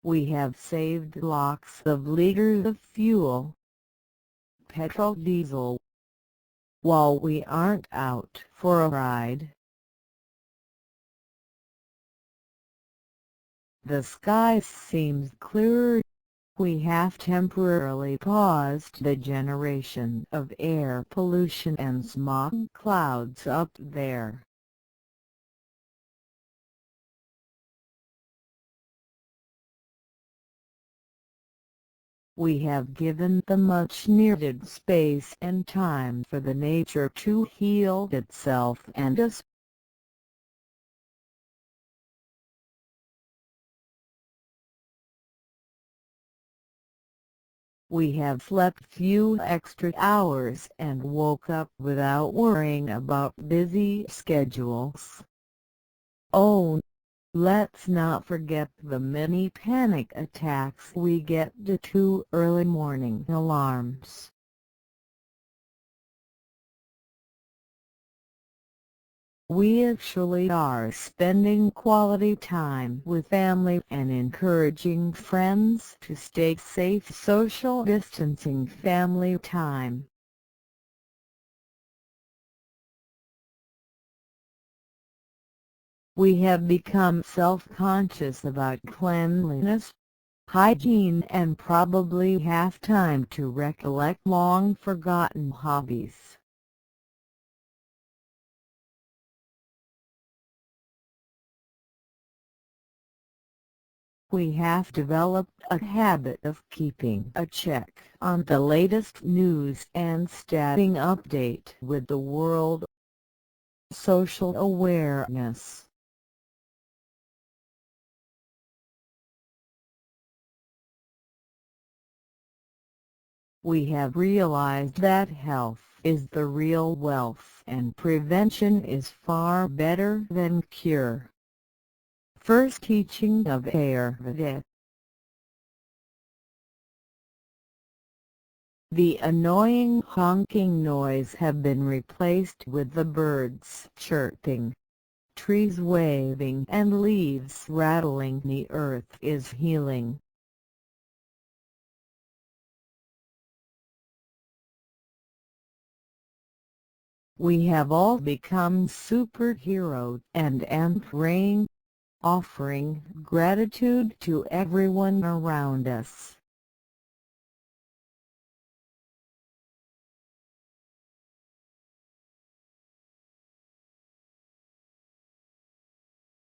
We have saved lakhs of liters of fuel, petrol, diesel, while we aren't out for a ride. The sky seems clearer. We have temporarily paused the generation of air pollution and smog clouds up there. We have given the much-needed space and time for the nature to heal itself and us. We have slept few extra hours and woke up without worrying about busy schedules. Oh, let's not forget the many panic attacks we get due to early morning alarms. We actually are spending quality time with family and encouraging friends to stay safe. Social distancing family time. We have become self-conscious about cleanliness, hygiene, and probably have time to recollect long-forgotten hobbies. We have developed a habit of keeping a check on the latest news and staying update with the world. Social awareness. We have realized that health is the real wealth and prevention is far better than cure. First teaching of Ayurveda. The annoying honking noise have been replaced with the birds chirping, trees waving and leaves rattling. The earth is healing. We have all become superheroes and praying, offering gratitude to everyone around us.